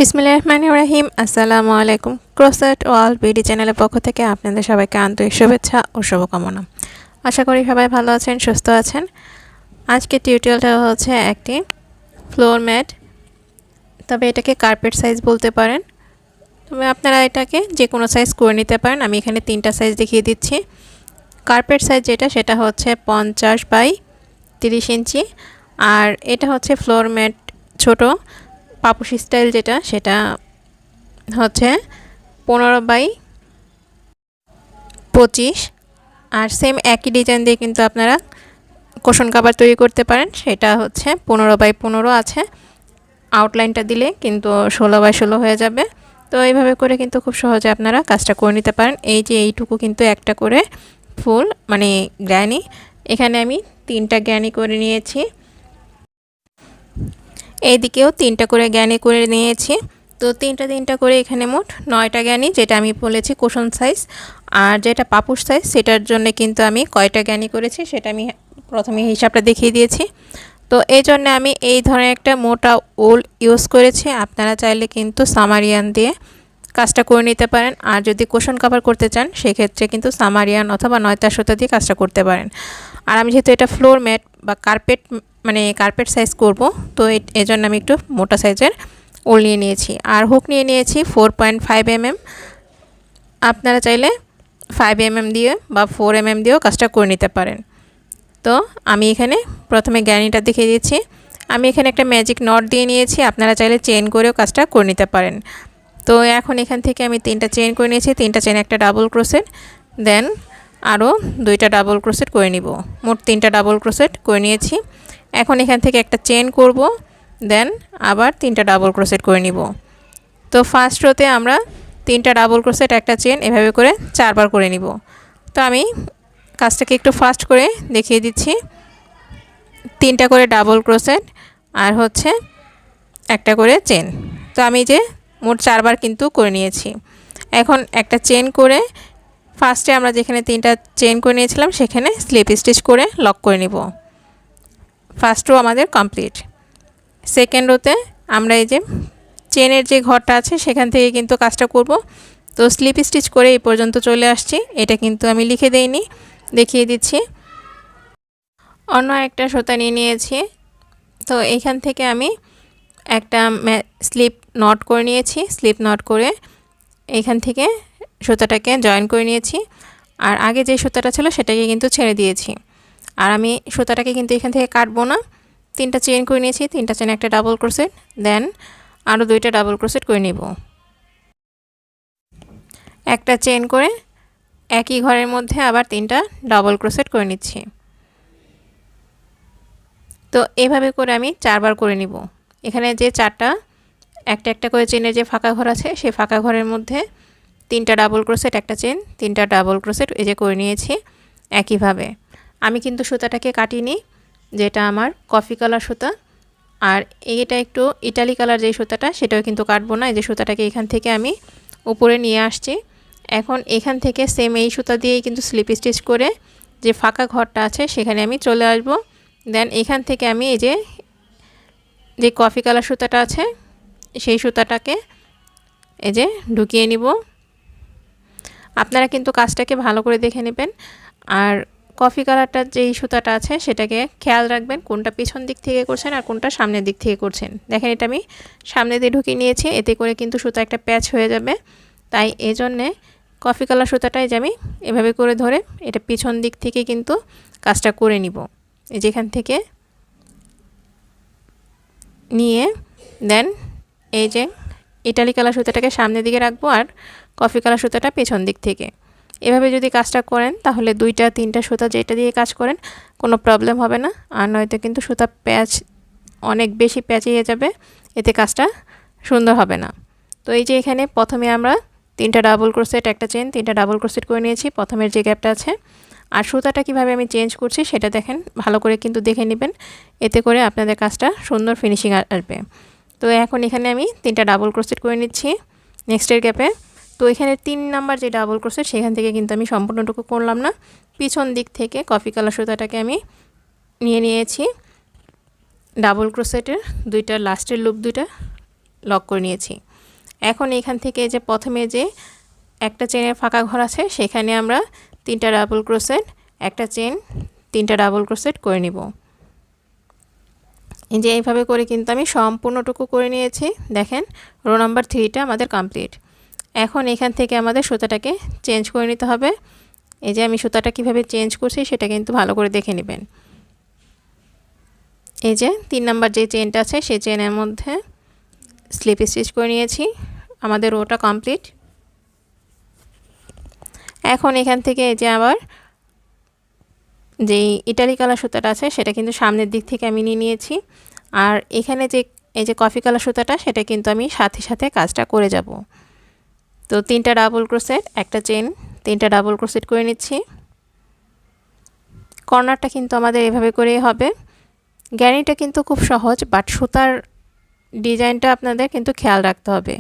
বিসমিল্লাহিররহমানিররহিম। আসসালামু আলাইকুম। Crochet world BD চ্যানেলের পক্ষ থেকে আপনাদের সবাইকে আন্তরিক শুভেচ্ছা ও শুভকামনা। আশা করি সবাই ভালো আছেন, সুস্থ আছেন। আজকে টিউটোরিয়ালটা হচ্ছে একটি ফ্লোর ম্যাট, তবে এটাকে কার্পেট সাইজ বলতে পারেন। তবে আপনারা এটাকে যে কোনো সাইজ করে নিতে পারেন। আমি এখানে 3টা সাইজ দেখিয়ে দিচ্ছি। কার্পেট সাইজ যেটা সেটা হচ্ছে 50 বাই 30 ইঞ্চি, আর এটা হচ্ছে ফ্লোর ম্যাট ছোট পাপুস স্টাইল যেটা সেটা হচ্ছে 15 বাই 25। আর সেম একই ডিজাইন দিয়ে কিন্তু আপনারা কুশন কভার তৈরি করতে পারেন। সেটা হচ্ছে 15 বাই 15 আছে। আউটলাইনটা দিলে কিন্তু 16 বাই 16 হয়ে যাবে। তো এইভাবে করে কিন্তু খুব সহজে আপনারা কাজটা করে নিতে পারেন। এই যে এইটুকু কিন্তু একটা করে ফুল মানে গ্র্যানি, এখানে আমি 3টা গ্র্যানি করে নিয়েছি। এইদিকেও 3টা করে গ্যানি করে নিয়েছি। তো 3টা করে এখানে মোট 9টা গ্যানি, যেটা আমি বলেছি কুশন সাইজ। আর যেটা পাপুস সাইজ সেটার জন্য কিন্তু আমি কয়টা গ্যানি করেছি সেটা আমি প্রথমে হিসাবটা দেখিয়ে দিয়েছি। তো এই জন্য আমি এই ধরনের একটা মোটা উল ইউজ করেছি। আপনারা চাইলে কিন্তু সামারিয়ান দিয়ে কাজটা করে নিতে পারেন। আর যদি কুশন কভার করতে চান সেক্ষেত্রে কিন্তু সামারিয়ান অথবা নয়তা সুতা দিয়ে কাজটা করতে পারেন। আর আমি যেহেতু এটা ফ্লোর ম্যাট বা কার্পেট সাইজ করব, তো এজন্য আমি একটু মোটা সাইজের উল নিয়ে নিয়েছি। আর হুক নিয়ে নিয়েছি 4.5 mm। আপনারা চাইলে 5 mm দিয়ে বা 4 mm দিয়েও কাজটা করে নিতে পারেন। তো আমি এখানে প্রথমে গ্যানিটা দেখিয়ে দিচ্ছি। আমি এখানে একটা ম্যাজিক নট দিয়ে নিয়েছি। আপনারা চাইলে চেন করেও কাজটা করে নিতে পারেন। তো এখন এখান থেকে আমি 3টা চেন করে নিয়েছি। 3টা চেন, একটা ডাবল ক্রোশেট, দেন আরও 2টা ডাবল ক্রোশেট করে নিব। মোট 3টা ডাবল ক্রোশেট করে নিয়েছি। এখন এখান থেকে একটা চেন করব, দেন আবার 3টা ডাবল ক্রোশেট করে নিব। তো ফার্স্ট রোতে আমরা 3টা ডাবল ক্রোশেট, একটা চেন, এভাবে করে 4বার করে নিব। তো আমি কাজটাকে একটু ফাস্ট করে দেখিয়ে দিচ্ছি। 3টা করে ডাবল ক্রোশেট আর হচ্ছে একটা করে চেন। তো আমি যে মোট 4বার কিন্তু করে নিয়েছি। এখন একটা চেন করে ফার্স্টে আমরা যেখানে 3টা চেন করে নিয়েছিলাম সেখানে স্লিপ স্টিচ করে লক করে নিব। ফার্স্ট রো আমাদের কমপ্লিট। সেকেন্ড রোতে আমরা এই যে চেনের যে ঘরটা আছে সেখান থেকে কিন্তু কাজটা করব। তো স্লিপ স্টিচ করে এই পর্যন্ত চলে আসছি। এটা কিন্তু আমি লিখে দেইনি, দেখিয়ে দিচ্ছি। অন্য একটা সুতা নিয়ে নিয়েছি। তো এইখান থেকে আমি একটা স্লিপ নট করে নিয়েছি। স্লিপ নট করে এইখান থেকে সুতাটাকে জয়েন করে নিয়েছি। আর আগে যে সুতাটা ছিল সেটাকে কিন্তু ছেড়ে দিয়েছি। আর আমি সুতাটাকে কিন্তু এখান থেকে কাটবো না। 3টা চেন করে নিয়েছি। 3টা চেন, একটা ডাবল ক্রোশেট, দেন আরও 2টা ডাবল ক্রোশেট করে নিব। একটা চেন করে একই ঘরের মধ্যে আবার 3টা ডাবল ক্রোশেট করে নিচ্ছি। তো এভাবে করে আমি 4বার করে নিব। এখানে যে 4টা একটা করে চেনের যে ফাঁকা ঘর আছে সেই ফাঁকা ঘরের মধ্যে 3টা ডাবল ক্রোশেট, একটা চেন, 3টা ডাবল ক্রোশেট এই যে করে নিয়েছি। একইভাবে আমি কিন্তু সুতাটাকে কাটিনি, যেটা আমার কফি কালার সুতা। আর এইটা একটু ইটালি কালার যে সুতাটা সেটাও কিন্তু কাটবো না। এই যে সুতাটাকে এখান থেকে আমি উপরে নিয়ে আসছি। এখন এখান থেকে সেম এই সুতা দিয়েই কিন্তু স্লিপ স্টিচ করে যে ফাঁকা ঘরটা আছে সেখানে আমি চলে আসব। দেন এখান থেকে আমি এই যে কফি কালার সুতাটা আছে সেই সুতাটাকে এই যে ঢুকিয়ে নিব। আপনারা কিন্তু কাজটাকে ভালো করে দেখে নেবেন। আর কফি কালারটার যেই সুতাটা আছে সেটাকে খেয়াল রাখবেন কোনটা পিছন দিক থেকে করছেন আর কোনটা সামনের দিক থেকে করছেন। দেখেন এটা আমি সামনে দিয়ে ঢুকিয়ে নিয়েছি, এতে করে কিন্তু সুতা একটা প্যাচ হয়ে যাবে। তাই এজন্যে কফি কালার সুতাটাই যে আমি এভাবে করে ধরে এটা পিছন দিক থেকে কিন্তু কাজটা করে নিব। এই যেখান থেকে নিয়ে দেন এই যে ইটালি কালার সুতাটাকে সামনের দিকে রাখবো আর কফি কালার সুতাটা পেছন দিক থেকে। এভাবে যদি কাজটা করেন তাহলে 2টা 3টা সুতা যেটা দিয়ে কাজ করেন কোনো প্রবলেম হবে না। আর নয়তো কিন্তু সুতা প্যাচ অনেক বেশি প্যাচিয়ে যাবে, এতে কাজটা সুন্দর হবে না। তো এই যে এখানে প্রথমে আমরা 3টা ডাবল ক্রোশেট, একটা চেন, 3টা ডাবল ক্রোশেট করে নিয়েছি প্রথমের যে গ্যাপটা আছে। আর সুতাটা কিভাবে আমি চেঞ্জ করছি সেটা দেখেন, ভালো করে কিন্তু দেখে নেবেন, এতে করে আপনাদের কাজটা সুন্দর ফিনিশিং আসবে। তো এখন এখানে আমি 3টা ডাবল ক্রোশেট করে নিচ্ছি নেক্সটের গ্যাপে। তো এখানে 3 নাম্বার যে ডাবল ক্রোশেট সেখান থেকে কিন্তু আমি সম্পূর্ণটুকু করলাম না, পিছন দিক থেকে কফি কালার সুতাটাকে আমি নিয়ে নিয়েছি। ডাবল ক্রোশেটের 2টা লাস্টের লুপ 2টা লক করে নিয়েছি। এখন এখান থেকে যে প্রথমে যে একটা চেনের ফাঁকা ঘর আছে সেখানে আমরা 3টা ডাবল ক্রোশেট, একটা চেন, 3টা ডাবল ক্রোশেট করে নিব। এই যে এইভাবে করে কিন্তু আমি সম্পূর্ণটুকু করে নিয়েছি। দেখেন রো নাম্বার 3টা আমাদের কমপ্লিট। এখন এখান থেকে আমাদের সুতাটাকে চেঞ্জ করে নিতে হবে। এই যে আমি সুতাটা কিভাবে চেঞ্জ করছি সেটা কিন্তু ভালো করে দেখে নেবেন। এই যে 3 নাম্বার যে চেনটা আছে সেই চেনের মধ্যে স্লিপ স্টিচ করে নিয়েছি। আমাদের রোটা কমপ্লিট। এখন এখান থেকে এই যে আবার যেই ইটালি কালার সুতাটা আছে সেটা কিন্তু সামনের দিক থেকে আমি নিয়ে নিয়েছি। আর এখানে যে এই যে কফি কালার সুতাটা সেটা কিন্তু আমি সাথে সাথে কাজটা করে যাব। তো 3টা ডাবল ক্রোশেট, একটা চেন, 3টা ডাবল ক্রোশেট করে নিচ্ছি। কর্নারটা কিন্তু আমাদের এভাবে করেই হবে। গ্যানিটা কিন্তু খুব সহজ, বাট সুতার ডিজাইনটা আপনাদের কিন্তু খেয়াল রাখতে হবে।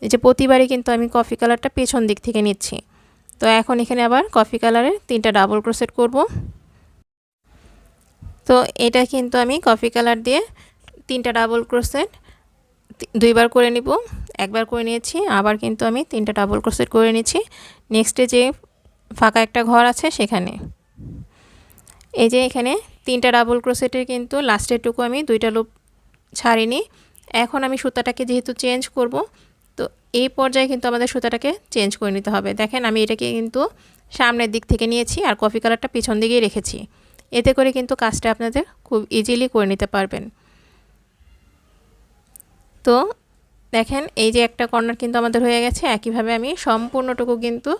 এই যে প্রতিবারই কিন্তু আমি কফি কালারটা পেছন দিক থেকে নিচ্ছি। তো এখন এখানে আবার কফি কালারের 3টা ডাবল ক্রোশেট করব। তো এটা কিন্তু আমি কফি কালার দিয়ে 3টা ডাবল ক্রোশেট দুইবার করে নিব। একবার করে নিয়েছি, আবার কিন্তু আমি 3টা ডাবল ক্রোশেট করে নিচ্ছি নেক্সটে যে ফাঁকা একটা ঘর আছে সেখানে। এই যে এখানে 3টা ডাবল ক্রোশেটের কিন্তু লাস্টেরটুকু আমি 2টা লুপ ছাড়িনি। এখন আমি সুতাটাকে যেহেতু চেঞ্জ করব, তো এই পর্যায়ে কিন্তু আমাদের সুতাটাকে চেঞ্জ করে নিতে হবে। দেখেন আমি এটাকে কিন্তু সামনের দিক থেকে নিয়েছি আর কফি কালারটা পিছন দিকেই রেখেছি। এতে করে কিন্তু কাজটা আপনাদের খুব ইজিলি করে নিতে পারবেন। তো দেখেন এই যে একটা কর্নার কিন্তু আমাদের হয়ে গেছে। একইভাবে আমি সম্পূর্ণটুকু কিন্তু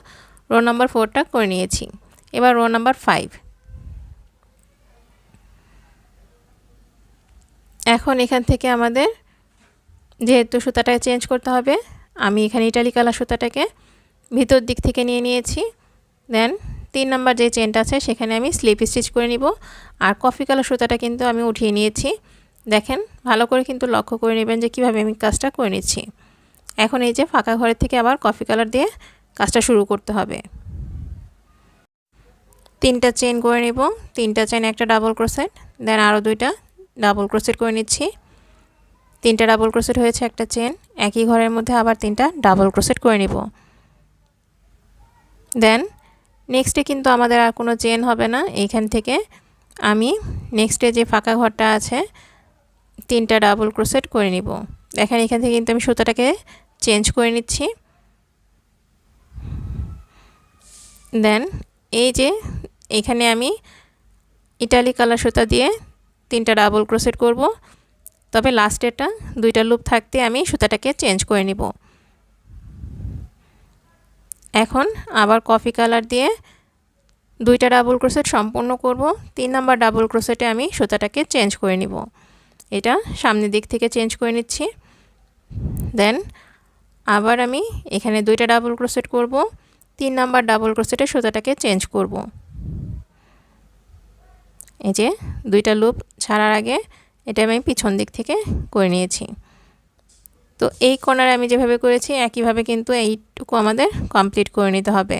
রো নাম্বার 4টা করে নিয়েছি। এবার রো নাম্বার 5। এখন এখান থেকে আমাদের যেহেতু সুতাটা চেঞ্জ করতে হবে, আমি এখানে ইটালি কালার সুতাটাকে ভিতর দিক থেকে নিয়ে নিয়েছি। দেন 3 নাম্বার যে চেনটা আছে সেখানে আমি স্লিপ স্টিচ করে নিব। আর কফি কালার সুতাটা কিন্তু আমি উঠিয়ে নিয়েছি। দেখেন ভালো করে কিন্তু লক্ষ্য করে নেবেন যে কীভাবে আমি কাজটা করে নিচ্ছি। এখন এই যে ফাঁকা ঘরের থেকে আবার কফি কালার দিয়ে কাজটা শুরু করতে হবে। 3টা চেন করে নেব, 3টা চেন, একটা ডাবল ক্রোশেট, দেন আরও 2টা ডাবল ক্রোশেট করে নিচ্ছি। 3টা ডাবল ক্রোশেট হয়েছে, একটা চেন, একই ঘরের মধ্যে আবার 3টা ডাবল ক্রোশেট করে নিব। দেন নেক্সটে কিন্তু আমাদের আর কোনো চেন হবে না। এইখান থেকে আমি নেক্সটে যে ফাঁকা ঘরটা আছে 3টা ডাবল ক্রোশেট করে নিব। দেখেন এখান থেকে কিন্তু আমি সুতাটাকে চেঞ্জ করে নিচ্ছি। দেন এই যে এখানে আমি ইটালি কালার সুতা দিয়ে 3টা ডাবল ক্রোশেট করব, তবে লাস্টেরটা 2টা লুপ থাকতে আমি সুতাটাকে চেঞ্জ করে নিব। এখন আবার কফি কালার দিয়ে 2টা ডাবল ক্রোশেট সম্পূর্ণ করব। 3 নাম্বার ডাবল ক্রোশেটে আমি সুতাটাকে চেঞ্জ করে নিব। এটা সামনের দিক থেকে চেঞ্জ করে নিচ্ছি। দেন আবার আমি এখানে 2টা ডাবল ক্রোশেট করব। 3 নাম্বার ডাবল ক্রোশেটে সুতাটাকে চেঞ্জ করব। এই যে 2টা লুপ ছাড়ার আগে এটা আমি পিছন দিক থেকে করে নিয়েছি। তো এই কর্নারে আমি যেভাবে করেছি একইভাবে কিন্তু এইটুকু আমাদের কমপ্লিট করে নিতে হবে।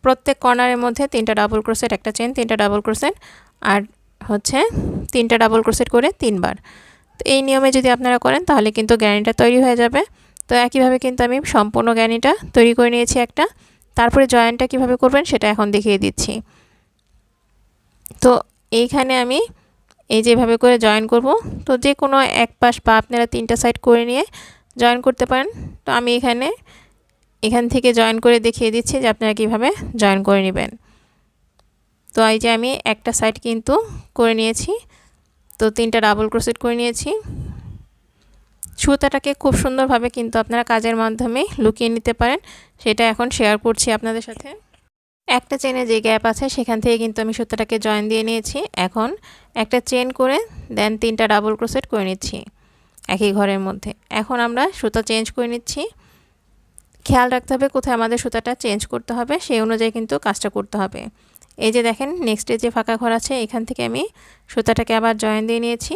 প্রত্যেক কর্নারের মধ্যে 3টা ডাবল ক্রোশেট, একটা চেন, 3টা ডাবল ক্রোশেট আর হচ্ছে 3টা ডাবল ক্রোশেট করে 3বার। তো এই নিয়মে যদি আপনারা করেন তাহলে কিন্তু গ্যানিটা তৈরি হয়ে যাবে। তো একইভাবে কিন্তু আমি সম্পূর্ণ গ্যানিটা তৈরি করে নিয়েছি একটা। তারপরে জয়েন্টটা কিভাবে করবেন সেটা এখন দেখিয়ে দিচ্ছি। তো এইখানে আমি এই যেভাবে করে জয়েন করব, তো যে কোনো এক পাশ বা আপনারা 3টা সাইড করে নিয়ে জয়েন করতে পারেন। তো আমি এখান থেকে জয়েন করে দেখিয়ে দিচ্ছি যে আপনারা কিভাবে জয়েন করে নেবেন। তো এই যে আমি একটা সাইড কিন্তু করে নিয়েছি। তো 3টা ডাবল ক্রোশেট করে নিয়েছি। সুতাটাকে খুব সুন্দরভাবে কিন্তু আপনারা কাজের মাধ্যমে লুকিয়ে নিতে পারেন, সেটা এখন শেয়ার করছি আপনাদের সাথে। একটা চেনে যে গ্যাপ আছে সেখান থেকে কিন্তু আমি সুতাটাকে জয়েন দিয়ে নিয়েছি। এখন একটা চেন করে দেন 3টা ডাবল ক্রোশেট করে নিচ্ছি একই ঘরের মধ্যে। এখন আমরা সুতা চেঞ্জ করে নিচ্ছি। খেয়াল রাখতে হবে কোথায় আমাদের সুতাটা চেঞ্জ করতে হবে, সেই অনুযায়ী কিন্তু কাজটা করতে হবে। এই যে দেখেন নেক্সটে যে ফাঁকা ঘর আছে এখান থেকে আমি সুতাটাকে আবার জয়েন দিয়ে নিয়েছি।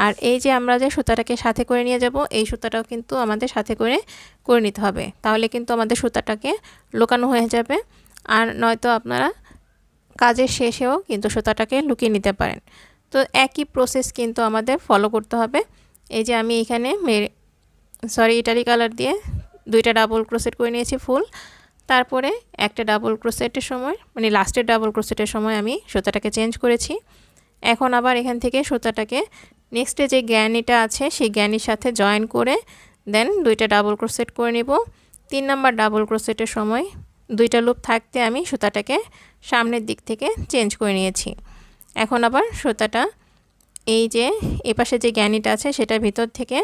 আর এই যে আমরা যে সুতাটাকে সাথে করে নিয়ে যাব এই সুতাটাও কিন্তু আমাদের সাথে করে নিতে হবে, তাহলে কিন্তু আমাদের সুতাটাকে লুকানো হয়ে যাবে। আর নয়তো আপনারা কাজের শেষেও কিন্তু সুতাটাকে লুকিয়ে নিতে পারেন। তো একই প্রসেস কিন্তু আমাদের ফলো করতে হবে। এই যে আমি এখানে সরি ইটালি কালার দিয়ে দুইটা ডাবল ক্রোশেট করে নিয়েছি ফুল। তারপরে একটা ডাবল ক্রোশেটের সময় মানে লাস্টের ডাবল ক্রোশেটের সময় আমি সুতাটাকে চেঞ্জ করেছি। এখন আবার এখান থেকে সুতাটাকে নেক্সটে যে গ্যানিটা আছে সেই গ্যানির সাথে জয়েন করে দেন দুইটা ডাবল ক্রোশেট করে নিব। 3 নাম্বার ডাবল ক্রোশেটের সময় দুইটা লুপ থাকতে আমি সুতাটাকে সামনের দিক থেকে চেঞ্জ করে নিয়েছি। এখন আবার সুতাটা এই যে এপাশে যে গ্যানিটা আছে সেটা ভিতর থেকে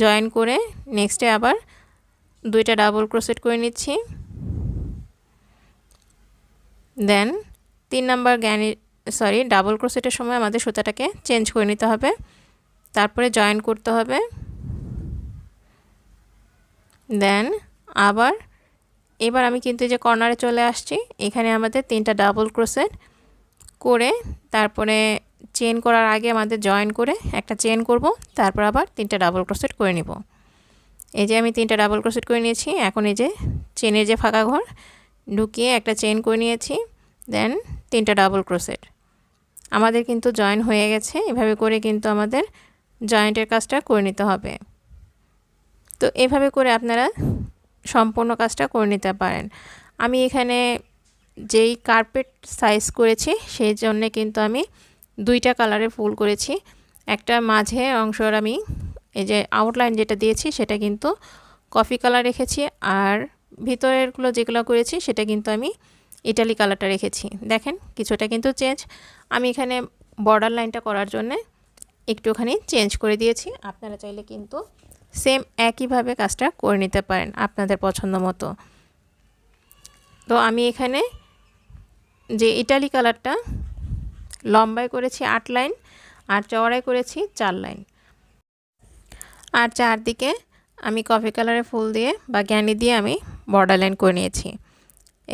জয়েন করে নেক্সটে আবার দুইটা ডাবল ক্রোশেট করে নিচ্ছি। দেন 3 নাম্বার ডাবল ক্রোশেটের সময় আমাদের সুতাটাকে চেঞ্জ করে নিতে হবে, তারপরে জয়েন করতে হবে। দেন আবার এবার আমি কিন্তু যে কর্নারে চলে আসছি, এখানে আমাদের 3টা ডাবল ক্রোশেট করে তারপরে চেন করার আগে আমাদের জয়েন করে একটা চেন করব, তারপর আবার 3টা ডাবল ক্রোশেট করে নিব। এই যে আমি 3টা ডাবল ক্রোশেট করে নিয়েছি। এখন এই যে চেনের যে ফাঁকা ঘর ঢুকিয়ে একটা চেন করে নিয়েছি, দেন 3টা ডাবল ক্রোশেট আমাদের কিন্তু জয়েন হয়ে গেছে। এভাবে করে কিন্তু আমাদের জয়েন্টের কাজটা করে নিতে হবে। তো এভাবে করে আপনারা সম্পূর্ণ কাজটা করে নিতে পারেন। আমি এখানে যেই কার্পেট সাইজ করেছি সেই জন্য কিন্তু আমি দুইটা কালারের ফুল করেছি। একটা মাঝে অংশর আমি এই যে আউটলাইন যেটা দিয়েছি সেটা কিন্তু কফি কালার রেখেছি, আর ভিতরেরগুলো যেগুলো করেছি সেটা কিন্তু আমি ইটালি কালারটা রেখেছি। দেখেন কিছুটা কিন্তু চেঞ্জ, আমি এখানে বর্ডার লাইনটা করার জন্য একটুখানি চেঞ্জ করে দিয়েছি। আপনারা চাইলে কিন্তু সেম একইভাবে কাজটা করে নিতে পারেন আপনাদের পছন্দ মতো। তো আমি এখানে যে ইটালি কালারটা লম্বায় করেছি 8 লাইন আর চওড়ায় করেছি 4 লাইন, আর চারদিকে আমি কফি কালারের ফুল দিয়ে বা গ্যানি দিয়ে আমি বর্ডার লাইন করে নিয়েছি।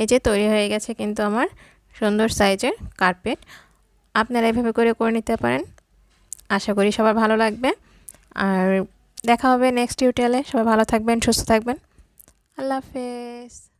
এই যে তৈরি হয়ে গেছে কিন্তু আমার সুন্দর সাইজের কার্পেট। আপনারা এভাবে করে নিতে পারেন। আশা করি সবার ভালো লাগবে, আর দেখা হবে নেক্সট টিউটোরিয়ালে। সবাই ভালো থাকবেন, সুস্থ থাকবেন। আল্লাহ হাফেজ।